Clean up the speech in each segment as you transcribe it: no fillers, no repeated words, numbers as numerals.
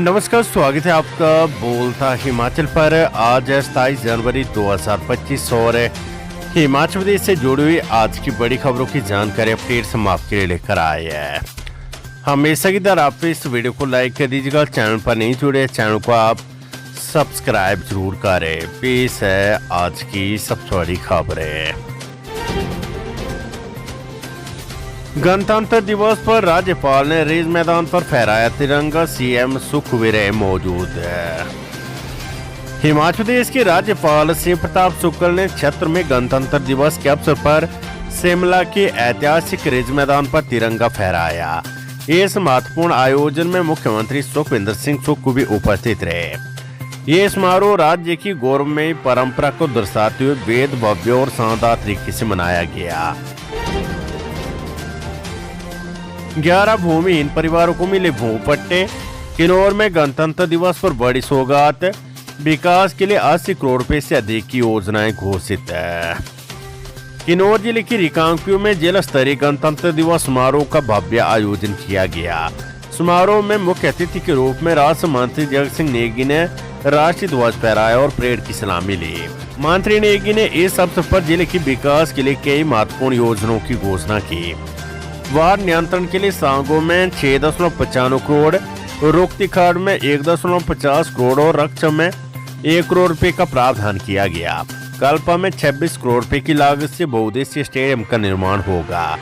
नमस्कार, स्वागत है आपका बोलता हिमाचल पर। आज है 27 जनवरी 2025 और हिमाचल प्रदेश से जुड़ी हुई आज की बड़ी खबरों की जानकारी अपडेट्स हम आपके लिए लेकर आए हैं। हमेशा की तरह आप इस वीडियो को लाइक कर दीजिएगा। चैनल पर नहीं जुड़े, चैनल को आप सब्सक्राइब जरूर करें। पेश है आज की सबसे बड़ी खबरें। गणतंत्र दिवस पर राज्यपाल ने रिज मैदान पर फहराया तिरंगा। सीएम सुखविंदर मौजूद है। हिमाचल प्रदेश के राज्यपाल शिव प्रताप शुक्ल ने क्षेत्र में गणतंत्र दिवस के अवसर पर शिमला के ऐतिहासिक रिज मैदान पर तिरंगा फहराया। इस महत्वपूर्ण आयोजन में मुख्यमंत्री सुखविंदर सिंह सुक्खू भी उपस्थित रहे। ये समारोह राज्य की गौरवमयी परंपरा को दर्शाते हुए वेद भव्य और शानदार तरीके से मनाया गया। 11 भूमिहीन परिवारों को मिले भूपट्टे। किन्नौर में गणतंत्र दिवस पर बड़ी सौगात। विकास के लिए 80 करोड़ रुपए से अधिक की योजनाएं घोषित है। किन्नौर जिले की रिकांगपिओ में जिला स्तरीय गणतंत्र दिवस समारोह का भव्य आयोजन किया गया। समारोह में मुख्य अतिथि के रूप में राष्ट्र मंत्री जगत सिंह नेगी ने राष्ट्रीय ध्वज फहराया और परेड की सलामी ली। मंत्री नेगी ने इस अवसर पर जिले के विकास के लिए कई महत्वपूर्ण योजनाओं की घोषणा की। वार नियंत्रण के लिए सांगों में 6.95 करोड़, रोकतीखाड़ में 1.50 करोड़ और रक्षा में 1 करोड़ रुपए का प्रावधान किया गया। कल्पा में 26 करोड़ रुपए की लागत से बहुउद्देशीय स्टेडियम का निर्माण होगा,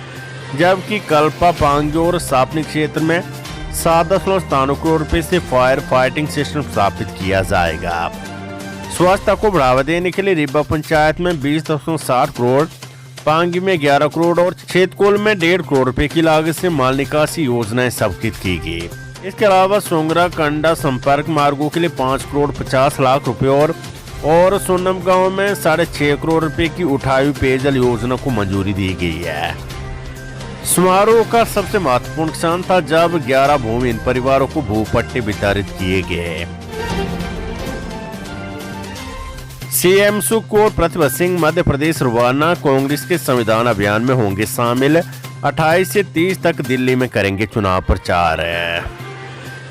जबकि कल्पा पांग्यो और सापनी क्षेत्र में 7.97 करोड़ रुपए से फायर फाइटिंग सिस्टम स्थापित किया जाएगा। स्वच्छता को बढ़ावा देने के लिए रिब्बा पंचायत में 20.60 करोड़, पांगी में 11 करोड़ और छेतकोल में 1.5 करोड़ रुपए की लागत से माल निकासी योजनाएं स्वीकृत की गई। इसके अलावा सोंगरा कंडा संपर्क मार्गों के लिए 5 करोड़ 50 लाख रुपए और सोनम गांव में 6.5 करोड़ रुपए की उठाई पेयजल योजना को मंजूरी दी गई है। समारोह का सबसे महत्वपूर्ण क्षण था जब 11 भूमिहीन परिवारों को भूपट्टे वितरित किए गए। सीएम सुक्खू और प्रतिभा सिंह मध्य प्रदेश रवाना। कांग्रेस के संविधान अभियान में होंगे शामिल। 28 से 30 तक दिल्ली में करेंगे चुनाव प्रचार।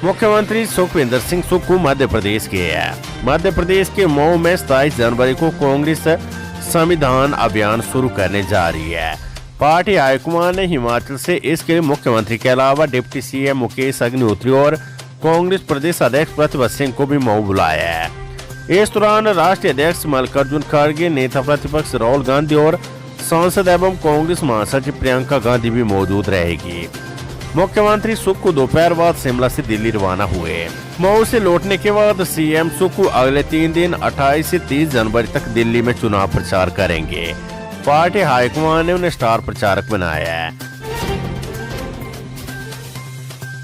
मुख्यमंत्री सुखविंदर सिंह सुक्खू मध्य प्रदेश के हैं। मध्य प्रदेश के मऊ में 27 जनवरी को कांग्रेस संविधान अभियान शुरू करने जा रही है। पार्टी हाईकमान ने हिमाचल से इसके लिए मुख्यमंत्री के अलावा डिप्टी सीएम मुकेश अग्निहोत्री और कांग्रेस प्रदेश अध्यक्ष प्रतिभा सिंह को भी मऊ बुलाया है। इस दौरान राष्ट्रीय अध्यक्ष मल्लिकार्जुन खड़गे, नेता प्रतिपक्ष राहुल गांधी और सांसद एवं कांग्रेस महासचिव प्रियंका गांधी भी मौजूद रहेगी। मुख्यमंत्री सुक्खू दोपहर बाद शिमला से दिल्ली रवाना हुए। मऊ से लौटने के बाद सीएम सुक्खू अगले 3 दिन 28 से 30 जनवरी तक दिल्ली में चुनाव प्रचार करेंगे। पार्टी हाईकमान ने उन्हें स्टार प्रचारक बनाया है।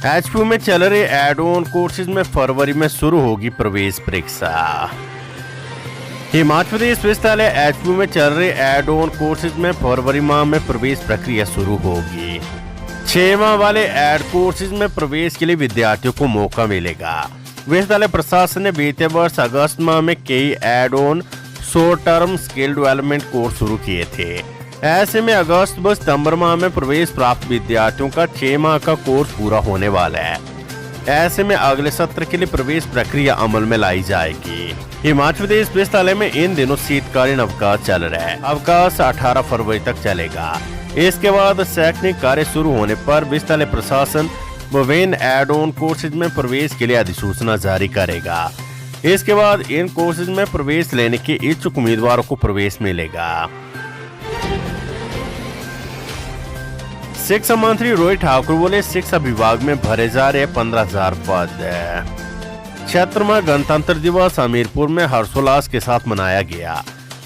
एचपीयू में चल रहे एड ऑन कोर्सेज में फरवरी में शुरू होगी प्रवेश परीक्षा। हिमाचल प्रदेश विश्वविद्यालय एचपीयू में चल रहे एड ऑन कोर्सेज में फरवरी माह में प्रवेश प्रक्रिया शुरू होगी। 6 माह वाले एड कोर्सेज में प्रवेश के लिए विद्यार्थियों को मौका मिलेगा। विश्वविद्यालय प्रशासन ने बीते वर्ष अगस्त माह में कई add on short term skill development course शुरू किए थे। ऐसे में अगस्त व सितंबर माह में प्रवेश प्राप्त विद्यार्थियों का 6 माह का कोर्स पूरा होने वाला है। ऐसे में अगले सत्र के लिए प्रवेश प्रक्रिया अमल में लाई जाएगी। हिमाचल प्रदेश विश्वविद्यालय में इन दिनों शीतकालीन अवकाश चल रहा है। अवकाश 18 फरवरी तक चलेगा। इसके बाद शैक्षणिक कार्य शुरू होने पर विश्वविद्यालय प्रशासन विभिन्न एड ऑन कोर्सेज में प्रवेश के लिए अधिसूचना जारी करेगा। इसके बाद इन कोर्सेज में प्रवेश लेने के इच्छुक उम्मीदवारों को प्रवेश मिलेगा। शिक्षा मंत्री रोहित ठाकुर बोले, शिक्षा विभाग में भरे जा रहे 15,000 पद। क्षेत्र में गणतंत्र दिवस हमीरपुर में हर्षोल्लास के साथ मनाया गया।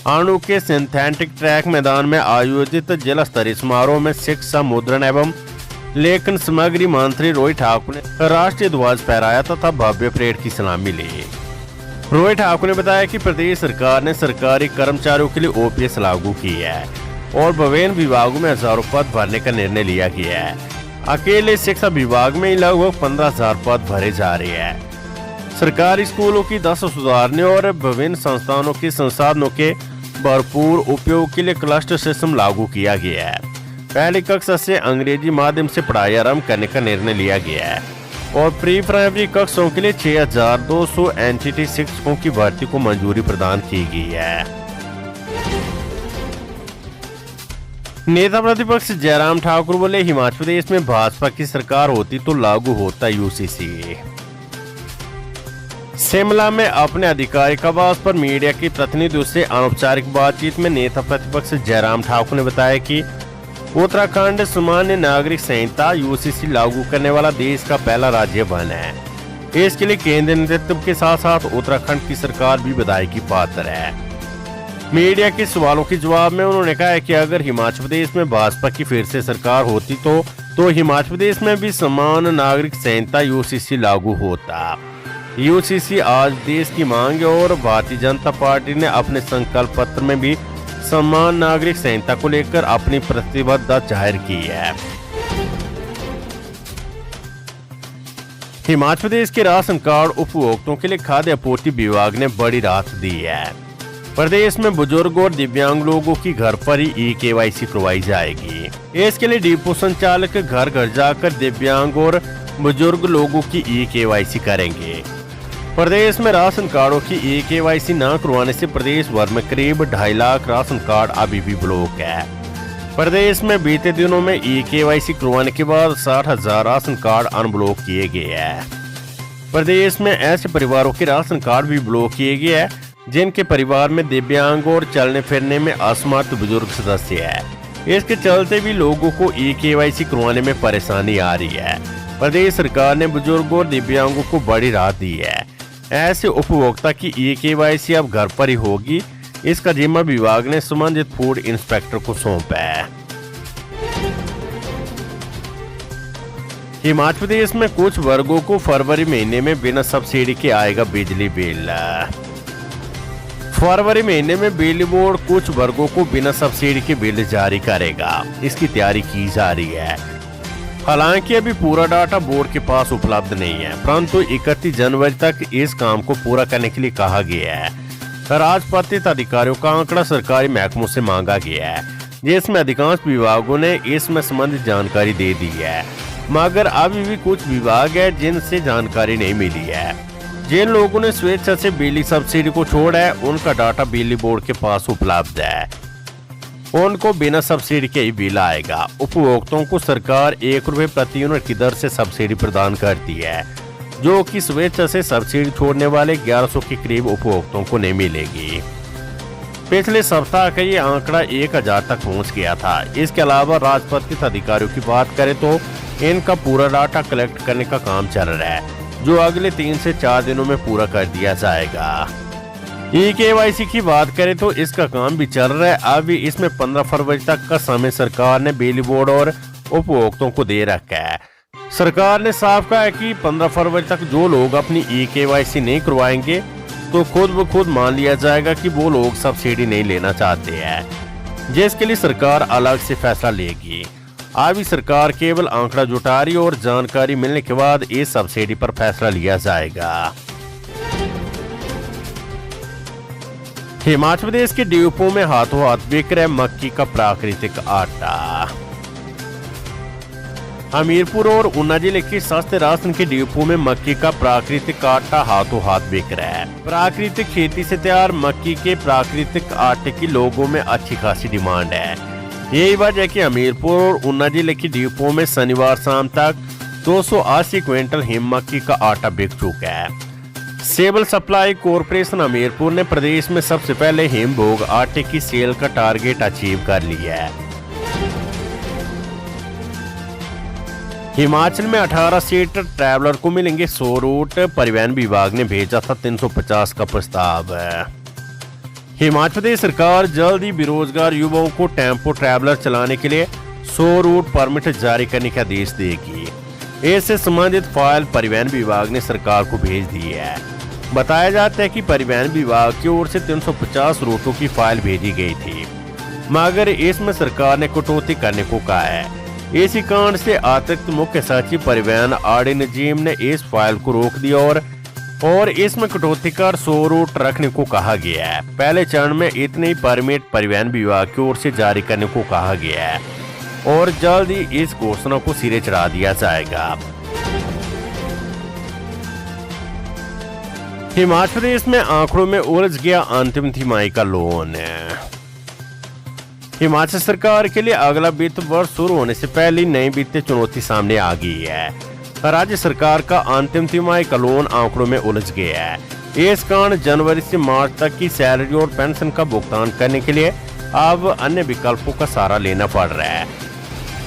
आणु के सिंथेटिक ट्रैक मैदान में आयोजित जिला स्तरीय समारोह में शिक्षा मुद्रण एवं लेखन सामग्री मंत्री रोहित ठाकुर ने राष्ट्रीय ध्वज फहराया तथा भव्य परेड की सलामी ली। रोहित ठाकुर ने बताया कि प्रदेश सरकार ने सरकारी कर्मचारियों के लिए ओपीएस लागू की है और विभिन्न विभागों में हजारों पद भरने का निर्णय लिया गया है। अकेले शिक्षा विभाग में ही लगभग 15,000 पद भरे जा रहे हैं। सरकारी स्कूलों की दशा सुधारने और विभिन्न संस्थानों के संसाधनों के भरपूर उपयोग के लिए क्लस्टर सिस्टम लागू किया गया है। पहली कक्षा से अंग्रेजी माध्यम से पढ़ाई आरंभ करने का निर्णय लिया गया है। और प्री प्राइमरी कक्षों के लिए 6,200 एनटीटी शिक्षकों की भर्ती को मंजूरी प्रदान की गई है। नेता प्रतिपक्ष जयराम ठाकुर बोले, हिमाचल प्रदेश में भाजपा की सरकार होती तो लागू होता यूसीसी। शिमला में अपने आधिकारिक आवास पर मीडिया के प्रतिनिधियों से अनौपचारिक बातचीत में नेता प्रतिपक्ष जयराम ठाकुर ने बताया कि उत्तराखंड सामान्य नागरिक संहिता यूसीसी लागू करने वाला देश का पहला राज्य बना है। इसके लिए केंद्रीय नेतृत्व के साथ साथ उत्तराखंड की सरकार भी बधाई की पात्र है। मीडिया के सवालों के जवाब में उन्होंने कहा कि अगर हिमाचल प्रदेश में भाजपा की फिर से सरकार होती तो हिमाचल प्रदेश में भी समान नागरिक संहिता यूसीसी लागू होता। यूसीसी आज देश की मांग है और भारतीय जनता पार्टी ने अपने संकल्प पत्र में भी समान नागरिक संहिता को लेकर अपनी प्रतिबद्धता जाहिर की है। हिमाचल प्रदेश के राशन कार्ड उपभोक्ताओं के लिए खाद्य आपूर्ति विभाग ने बड़ी राहत दी है। प्रदेश में बुजुर्ग और दिव्यांग लोगों की घर पर ही केवाईसी करवाई जाएगी। इसके लिए डिपो संचालक घर घर जाकर दिव्यांग और बुजुर्ग लोगों की केवाईसी करेंगे। प्रदेश में राशन कार्डों की केवाईसी न करवाने से प्रदेश भर में करीब 2.5 लाख राशन कार्ड अभी भी ब्लॉक है। प्रदेश में बीते दिनों में केवाईसी करवाने के बाद 60,000 राशन कार्ड अनब्लॉक किए गए हैं। प्रदेश में ऐसे परिवारों के राशन कार्ड भी ब्लॉक किए गए हैं जिनके परिवार में दिव्यांग और चलने फिरने में असमर्थ बुजुर्ग सदस्य है। इसके चलते भी लोगों को केवाईसी करवाने में परेशानी आ रही है। प्रदेश सरकार ने बुजुर्गों और दिव्यांगों को बड़ी राहत दी है। ऐसे उपभोक्ता की केवाईसी अब घर पर ही होगी। इसका जिम्मा विभाग ने संबंधित फूड इंस्पेक्टर को सौंपा है। हिमाचल प्रदेश में कुछ वर्गों को फरवरी महीने में बिना सब्सिडी के आएगा बिजली बिल। फरवरी महीने में बिजली बोर्ड कुछ वर्गों को बिना सब्सिडी के बिल जारी करेगा। इसकी तैयारी की जा रही है। हालांकि अभी पूरा डाटा बोर्ड के पास उपलब्ध नहीं है, परंतु 31 जनवरी तक इस काम को पूरा करने के लिए कहा गया है। राजपत्रित अधिकारियों का आंकड़ा सरकारी महकमों से मांगा गया है, जिसमें अधिकांश विभागों ने इसमें संबंधित जानकारी दे दी है, मगर अभी भी कुछ विभाग है जिनसे जानकारी नहीं मिली है। जिन लोगों ने स्वेच्छा से बिजली सब्सिडी को छोड़ा है उनका डाटा बिजली बोर्ड के पास उपलब्ध है। उनको बिना सब्सिडी के ही बिल आएगा। उपभोक्ताओं को सरकार ₹1 प्रति यूनिट की दर से सब्सिडी प्रदान करती है, जो कि स्वेच्छा से सब्सिडी छोड़ने वाले 1100 के करीब उपभोक्ताओं को नहीं मिलेगी। पिछले सप्ताह का ये आंकड़ा 1000 तक पहुंच गया था। इसके अलावा राजपत्रित अधिकारियों की बात करें तो इनका पूरा डाटा कलेक्ट करने का काम चल रहा है, जो अगले 3 से 4 दिनों में पूरा कर दिया जाएगा। केवाईसी की बात करें तो इसका काम भी चल रहा है। अभी इसमें 15 फरवरी तक का समय सरकार ने बिजली बोर्ड और उपभोक्ताओं को दे रखा है। सरकार ने साफ कहा है कि 15 फरवरी तक जो लोग अपनी केवाईसी नहीं करवाएंगे तो खुद ब खुद मान लिया जाएगा कि वो लोग सब्सिडी नहीं लेना चाहते हैं, जिसके लिए सरकार अलग से फैसला लेगी। अभी सरकार केवल आंकड़ा जुटा रही है और जानकारी मिलने के बाद इस सब्सिडी पर फैसला लिया जाएगा। हिमाचल प्रदेश के डिपो में हाथों हाथ बिक रहा है मक्की का प्राकृतिक आटा। हमीरपुर और ऊना जिले के सस्ते राशन के डिपो में मक्की का प्राकृतिक आटा हाथों हाथ बिक रहा है। प्राकृतिक खेती से तैयार मक्की के प्राकृतिक आटे की लोगों में अच्छी खासी डिमांड है। यही वजह है कि हमीरपुर और ऊना जिले के डिपो में शनिवार शाम तक 280 क्विंटल हिम मक्की का आटा बिक चुका है। सिविल सप्लाई कॉरपोरेशन हमीरपुर ने प्रदेश में सबसे पहले हिमभोग आटे की सेल का टारगेट अचीव कर लिया है। हिमाचल में 18 सीटर ट्रैवलर को मिलेंगे 100 रूट। परिवहन विभाग ने भेजा था 350 का प्रस्ताव। हिमाचल प्रदेश सरकार जल्द ही बेरोजगार युवाओं को टेम्पो ट्रैवलर चलाने के लिए 100 रूट परमिट जारी करने का आदेश देगी। इससे संबंधित फाइल परिवहन विभाग ने सरकार को भेज दी है। बताया जाता है कि परिवहन विभाग की ओर से 350 रूटों की फाइल भेजी गई थी, मगर इसमें सरकार ने कटौती करने को कहा है। इसी कांड से अतिरिक्त मुख्य सचिव परिवहन आर डी नजीम ने इस फाइल को रोक दिया और इसमें कटौती कर 100 रूट रखने को कहा गया है। पहले चरण में इतने ही परमिट परिवहन विभाग की ओर से जारी करने को कहा गया है और जल्द ही इस घोषणा को सिरे चढ़ा दिया जाएगा। हिमाचल प्रदेश में आंकड़ों में उलझ गया अंतिम तिमाही का लोन। हिमाचल सरकार के लिए अगला वित्त वर्ष शुरू होने से पहले नई वित्तीय चुनौती सामने आ गई है। राज्य सरकार का अंतिम तिमाही का लोन आंकड़ों में उलझ गया है। इस कारण जनवरी से मार्च तक की सैलरी और पेंशन का भुगतान करने के लिए अब अन्य विकल्पों का सहारा लेना पड़ रहा है।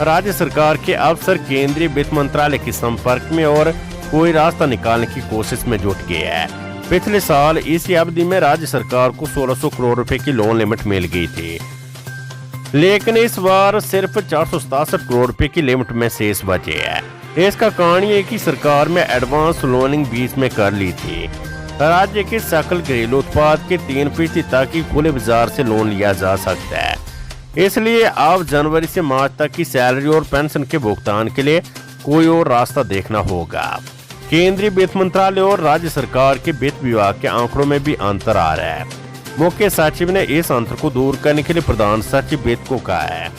राज्य सरकार के अफसर केंद्रीय वित्त मंत्रालय के संपर्क में और कोई रास्ता निकालने की कोशिश में जुट गए हैं। पिछले साल इसी अवधि में राज्य सरकार को 1600 करोड़ रुपए की लोन लिमिट मिल गई थी, लेकिन इस बार सिर्फ 467 करोड़ रुपए की लिमिट में शेष बचे है। इसका कारण ये कि सरकार में एडवांस लोनिंग बीच में कर ली थी। राज्य के सकल घरेलू उत्पाद के 3% तक ही खुले बाजार से लोन लिया जा सकता है। इसलिए अब जनवरी से मार्च तक की सैलरी और पेंशन के भुगतान के लिए कोई और रास्ता देखना होगा। केंद्रीय वित्त मंत्रालय और राज्य सरकार के वित्त विभाग के आंकड़ों में भी अंतर आ रहा है। मुख्य सचिव ने इस अंतर को दूर करने के लिए प्रधान सचिव वित्त को कहा है